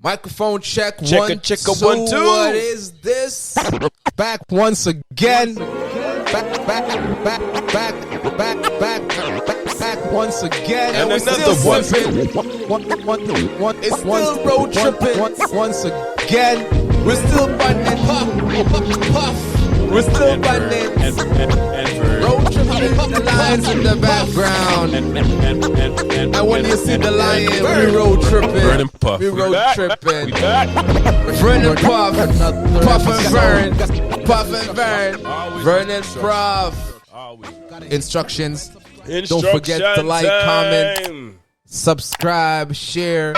Microphone check. Check One, a check two. a 1 2. What is this? Back once again. Back once again. And we're another still one. sipping. It's still road tripping. Once again. We're still bunning. Puff. We're still bunning. And Road tripping. The lions in the background. And when you see the lion, we road tripping. Vern and Puff. We road tripping. We back. Vern and Puff. Puff and Vern. Puff and Vern. Vern and Puff. Instructions. Don't forget to like, comment, subscribe, share.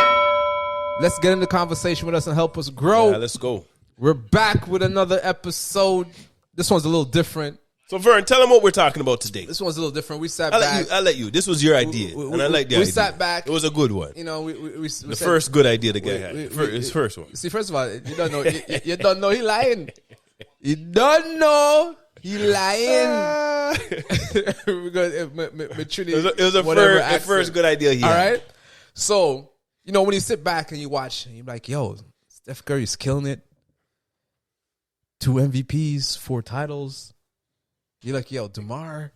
Let's get in the conversation with us and help us grow. Yeah, let's go. We're back with another episode. This one's a little different. So, Vern, tell them what we're talking about today. This one's a little different. We sat back. I'll let you. This was your idea, and I like the idea. We sat back. It was a good one. You know, the said, first good idea the guy had. His first one. See, first of all, you don't know. You don't know he lying. You don't know he lying. Because it was a first good idea here. All right. So, you know, when you sit back and you watch, and you're like, yo, Steph Curry's killing it. 2 MVPs, 4 titles. You're like, yo, DEMAR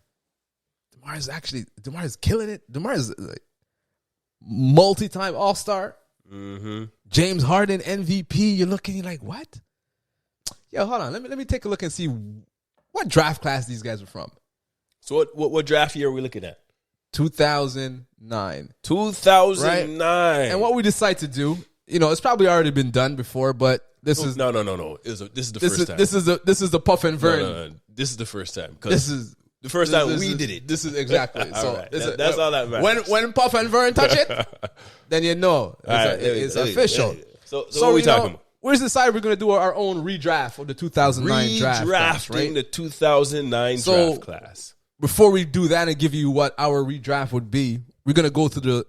is killing it. DEMAR is like multi-time All-Star. Mm-hmm. James Harden MVP. You're looking, you're like, what? Yo, hold on. Let me take a look and see what draft class these guys are from. So what draft year are we looking at? 2009. 2009. Right? And what we decide to do, you know, it's probably already been done before, but this is no. This is the first time. This is the Puff and Vern. No. This is the first time. This is the first time we did it. This is exactly. All So right. That's all that matters. When Puff and Vern touch it, then you know it's official. So what are we talking about? We decided we're going to do our own redraft of the 2009 draft class, right? The 2009 draft class. Before we do that and give you what our redraft would be, we're going to go through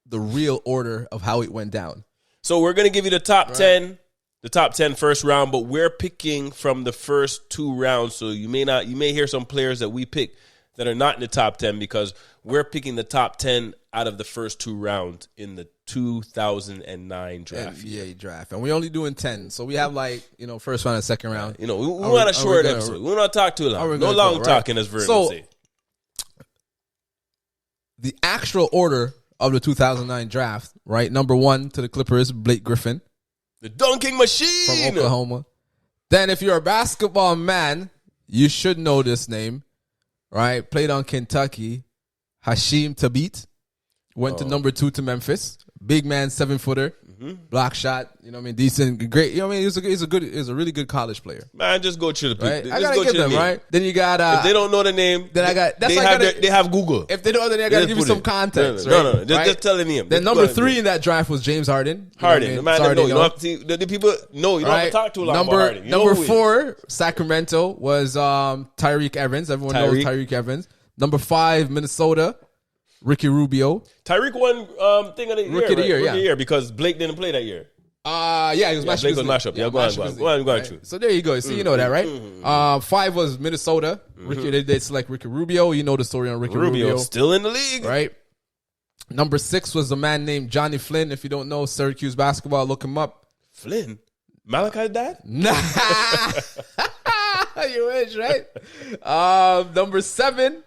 the real order of how it went down. So we're going to give you the top 10. The top 10 first round, but we're picking from the first 2 rounds. So you may hear some players that we pick that are not in the top 10 because we're picking the top 10 out of the first 2 rounds in the 2009 draft. NBA draft. And we're only doing 10. So we have first round and second round. You know, we want a short episode. We don't want to talk too long. No long talking, as Vern would say. The actual order of the 2009 draft, right? Number 1 to the Clippers, Blake Griffan. The dunking machine from Oklahoma. Then if you're a basketball man, you should know this name, right? Played on Kentucky. Hasheem Thabeet went to number 2 to Memphis. Big man, 7-footer, block shot. You know what I mean? Decent, great. You know what I mean? He's a really good college player. Man, just go to the right? I gotta give them right. Then you got if they don't know the name, then I got they have Google. If they don't, then I gotta give you some context. No. Just tell the name. Then number 3 in that draft was James Harden. The man that know. You don't have to see the people. No, you don't have to talk too long about Harden. Number 4, Sacramento was Tyreke Evans. Everyone knows Tyreke Evans. Number 5, Minnesota. Ricky Rubio. Tyreke won thing of the year. Rookie of the year, Rookie of the year because Blake didn't play that year. He was Blake was mashed up. Yeah, go on. So there you go. See, you know that, right? 5 was Minnesota. Ricky, they select Ricky Rubio. You know the story on Ricky Rubio. Still in the league. Right? Number 6 was a man named Johnny Flynn. If you don't know Syracuse basketball, look him up. Flynn? Malachi's dad? Nah. You wish, right? Number 7.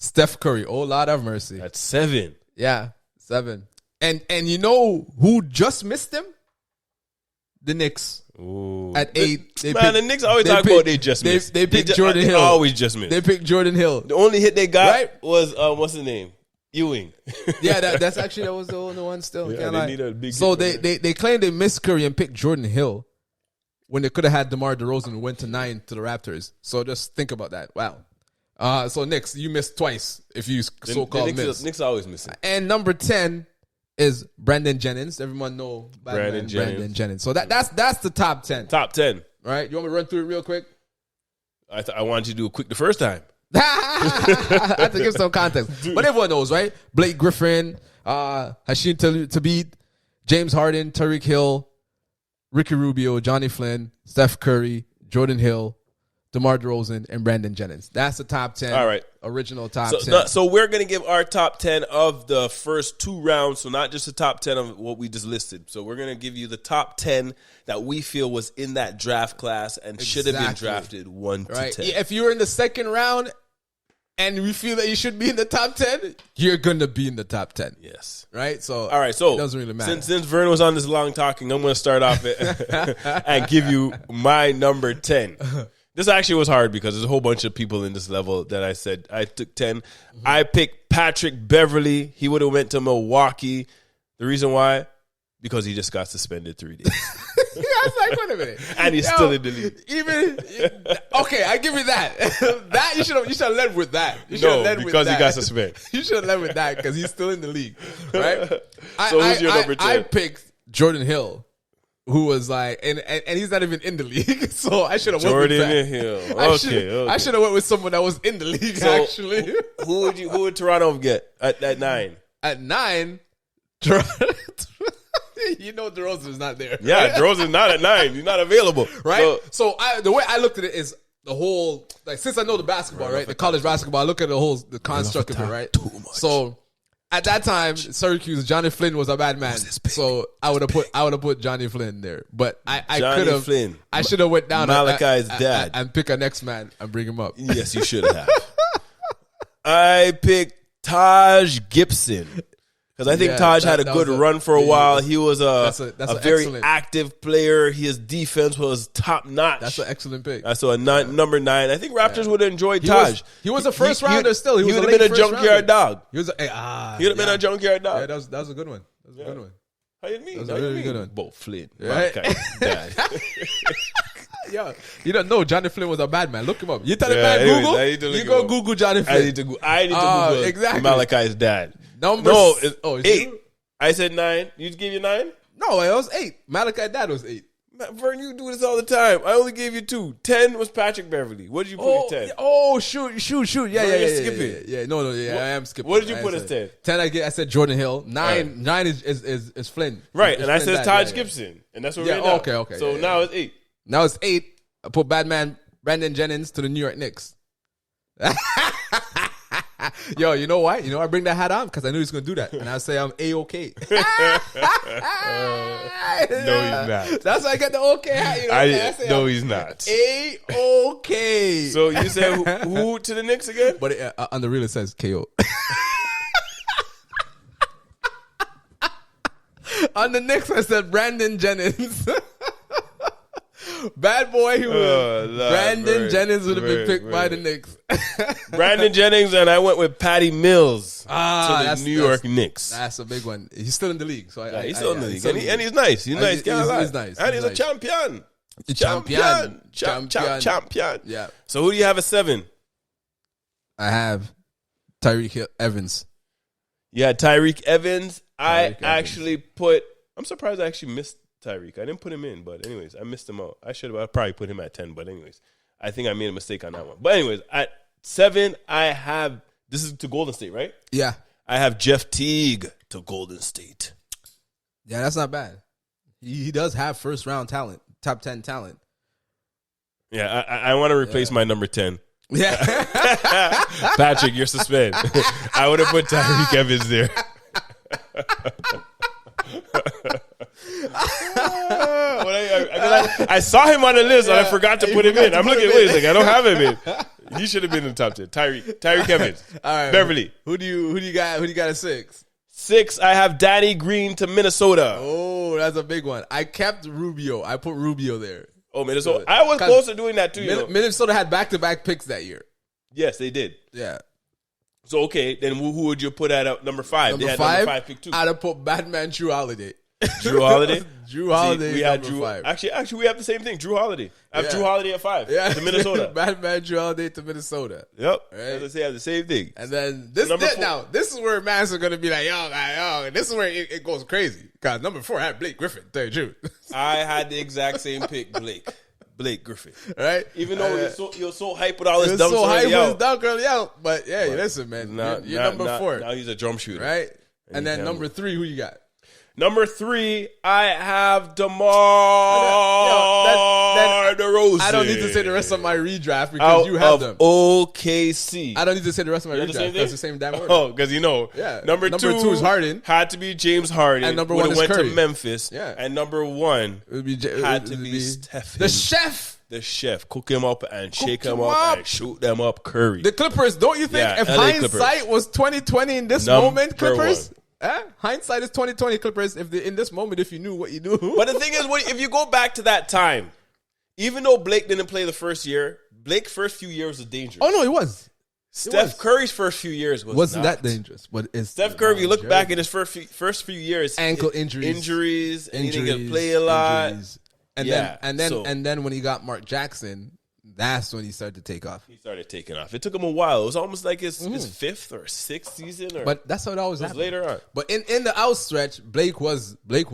Steph Curry. Oh, Lord have mercy. That's 7. Yeah, 7. And you know who just missed him? The Knicks. Ooh. At 8. The Knicks always talk about they just missed. They picked Jordan Hill. Always just missed. They picked Jordan Hill. The only hit they got was, what's his name? Ewing. Yeah, that was the only one still. Yeah, they need a big so they claimed they missed Curry and picked Jordan Hill when they could have had DeMar DeRozan who went to 9 to the Raptors. So just think about that. Wow. So Knicks, you missed twice if you so-called miss. Knicks always missing. And number 10 is Brandon Jennings. Everyone know Brandon Jennings. So that's the top 10. Top 10. Right? You want me to run through it real quick? I wanted you to do it quick the first time. I have to give some context. But everyone knows, right? Blake Griffin, Hasheem Thabeet, James Harden, Tyreek Hill, Ricky Rubio, Johnny Flynn, Steph Curry, Jordan Hill, DeMar DeRozan, and Brandon Jennings. That's the top 10. All right. original top 10. So we're going to give our top 10 of the first 2 rounds. So not just the top 10 of what we just listed. So we're going to give you the top 10 that we feel was in that draft class and should have been drafted 1 to 10. If you were in the second round and we feel that you should be in the top 10, you're going to be in the top 10. Yes. Right? So, all right, so it doesn't really matter. Since Vern was on this long talking, I'm going to start off and give you my number 10. This actually was hard because there's a whole bunch of people in this level that I said I took 10. Mm-hmm. I picked Patrick Beverley. He would have went to Milwaukee. The reason why? Because he just got suspended 3 days. I was like, wait a minute. And he's still in the league. Okay, I give you that. That you should have led with that. Because he got suspended. You should have led with that because he's still in the league, right? So who's your number 10? I picked Jordan Hill, who was like, and he's not even in the league, so I should have went with that. Jordan Hill. Okay. I should have went with someone that was in the league. So actually, who would Toronto get at 9? At 9, you know DeRozan's not there. Yeah, right? DeRozan's not at 9. He's not available. Right? So the way I looked at it is the whole, like, since I know the basketball, right? The college basketball, I look at the construct of it, right? Too much. So at that time, Syracuse, Johnny Flynn was a bad man. So I would have put Johnny Flynn there. But I could have. I should have went down Malachi's dad and pick a next man and bring him up. Yes, you should have. I picked Taj Gibson. Because I think Taj had a good run for a while. He was a very active player. His defense was top notch. That's an excellent pick. So number 9. I think Raptors would have enjoyed Taj. He was a first rounder still. He would have been a junkyard dog. He would have been a junkyard dog. Yeah, that was a good one. That was a good one. How you mean? That was a really good one. Both Flynn. Right? Yeah, you don't know Johnny Flynn was a bad man. Look him up. You tell him man Google. You go Google Johnny Flynn. I need to Google exactly. Malachi's dad. I said 9. You gave you 9? No, it was 8. Malachi's dad was 8. Vern, you do this all the time. I only gave you 2. 10 was Patrick Beverley. What did you put at 10? Oh, shoot. Yeah. No, I am skipping. What did you put as 10? 10, I said Jordan Hill. 9 is Flynn. Right, and I said Taj Gibson. And that's what we're now. Okay. So now it's 8. Now it's 8. I put Brandon Jennings to the New York Knicks. Yo, you know why? You know I bring that hat on because I knew he's going to do that. And I say I'm A-OK. No, he's not. That's why I get the OK hat. You know no, he's not. A-OK. So you said who to the Knicks again? But on the reel it says KO. On the Knicks I said Brandon Jennings. Bad boy, Brandon Jennings would have been picked by the Knicks. Brandon Jennings, and I went with Patty Mills to the New York Knicks. That's a big one. He's still in the league. So he's still in the league. And he's nice. He's nice. He's nice. And he's a champion. Champion. Yeah. So who do you have at 7? I have Tyreke Evans. Yeah, Tyreke Evans. I'm surprised I actually missed Tyreke. I didn't put him in, but anyways, I missed him out. I probably put him at 10, but anyways, I think I made a mistake on that one. But anyways, at 7, this is to Golden State, right? Yeah. I have Jeff Teague to Golden State. Yeah, that's not bad. He does have first round talent, top 10 talent. Yeah, I want to replace my number 10. Yeah. Patrick, you're suspended. I would have put Tyreke Evans there. I saw him on the list and I forgot to put him in. I'm looking, wait a second, I don't have him in. He should have been in the top 10. Tyreke Evans. All right. Beverly. Who do you got at 6? 6, I have Danny Green to Minnesota. Oh, that's a big one. I kept Rubio. I put Rubio there. Oh, Minnesota. I was close to doing that too. Minnesota had back-to-back picks that year. Yes, they did. Yeah. So, okay, then who would you put at number 5? Number 5 pick too. I'd have put Batman Drew Holiday. Drew Holiday? Drew Holiday. We had Drew. 5. Actually, we have the same thing. Drew Holiday. I have Drew Holiday at 5. Yeah. To Minnesota. Batman Drew Holiday to Minnesota. Yep. Right. As I say, I have the same thing. And then this is where Mans are going to be like, yo. This is where it goes crazy. Because number 4 I had Blake Griffan. Tell you the truth. I had the exact same pick, Blake Griffin. Right? Even though you're so hype with all this dunks early out. But yeah, listen, man. You're number 4. Now he's a drum shooter. Right? And then number 3, who you got? Number 3, I have DEMAR DEROZAN. DeRozan. I don't need to say the rest of my redraft because you have them. OKC. I don't need to say the rest of my redraft. That's the same damn word. Oh, because Yeah. Number two is Harden. Had to be James Harden. And number one is went Curry. to Memphis. Yeah. And number one had to be Steph. The chef. The chef. Cook him up and shake him up and shoot them up, Curry. The Clippers, don't you think if LA hindsight Clippers. was 2020 in this Number moment, Clippers? Hindsight is 2020, Clippers. In this moment, if you knew what you knew. But the thing is, if you go back to that time, even though Blake didn't play the first year, Blake's first few years was dangerous. Oh, no, it was. Steph Curry's first few years wasn't that dangerous. But Steph Curry, if you look back in his first few years, ankle injuries, and he didn't play a lot. And then when he got Mark Jackson, that's when he started to take off. He started taking off. It took him a while. It was almost like his fifth or sixth season. But that's how it always happened. Later on. But in the outstretch, Blake was Blake.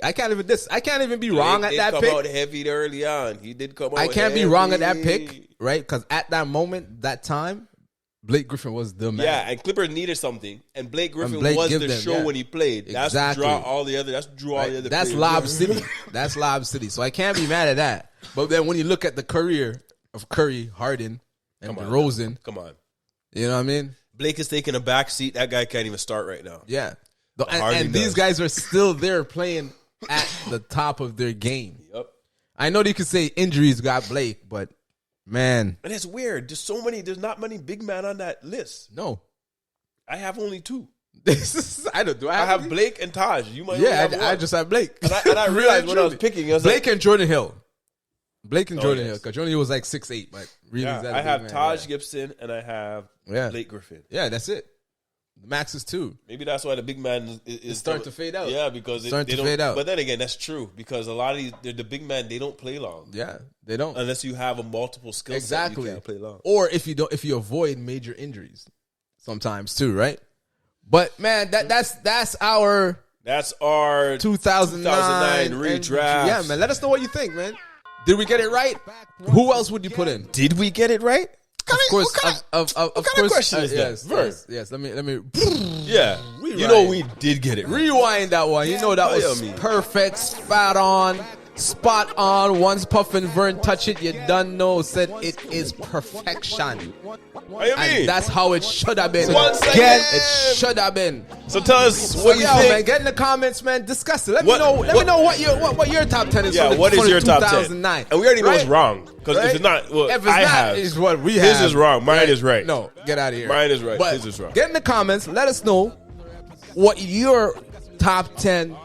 I can't even be wrong at that pick. He did come out heavy early on. He did come out I can't be wrong at that pick, right? Because at that moment, that time, Blake Griffin was the man. Yeah, and Clippers needed something, and Blake Griffin was the show when he played. That's exactly. Draw all the other. That's draw all the other. That's Lob City. That's Lob City. So I can't be mad at that. But then when you look at the career of Curry, Harden, and DeRozan, come on, you know what I mean? Blake is taking a back seat. That guy can't even start right now. Yeah, and these guys are still there playing at the top of their game. Yep. I know that you could say injuries got Blake, but. Man. And it's weird. There's not many big men on that list. No. I have only two. I have Blake and Taj. You might I just have Blake. And I realized when I was picking, I was Blake and Jordan Hill. Jordan Hill. Because Jordan Hill was like 6'8". Like, really, I have Taj Gibson and I have Blake Griffin. Yeah, that's it. The max is 2. Maybe that's why the big man is starting to fade out. Yeah, because they don't fade out. But then again, that's true because a lot of the big men, they don't play long. Yeah, they don't unless you have a multiple skill set. Exactly, you can't play long. Or if you avoid major injuries, sometimes too, right? But man, that's our 2009 redraft. Yeah, man. Let us know what you think, man. Did we get it right? Who else would you put in? Did we get it right? Of course. What kind of question is that? Vern. Yes. Let me. Yeah. You know we did get it right. Rewind that one. You know that was perfect, spot on. Once Puff and Vern touch it, you done know. Said it is perfection. And that's how it should have been. Once again, it should have been. So tell us what you think. Man, get in the comments, man. Discuss it. Let me know what your top 10 is. Yeah, what is your top 10? And we already know it's wrong because if it's not, well, if it's not, is what we have. His is wrong. Mine is right. No, get out of here. Mine is right. But his is wrong. Get in the comments. Let us know what your top 10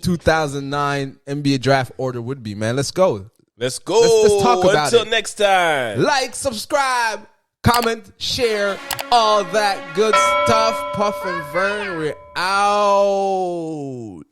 2009 NBA draft order would be, man. Let's go. Let's go. Let's talk about Until next time. Like, subscribe, comment, share, all that good stuff. Puff and Vern, we're out.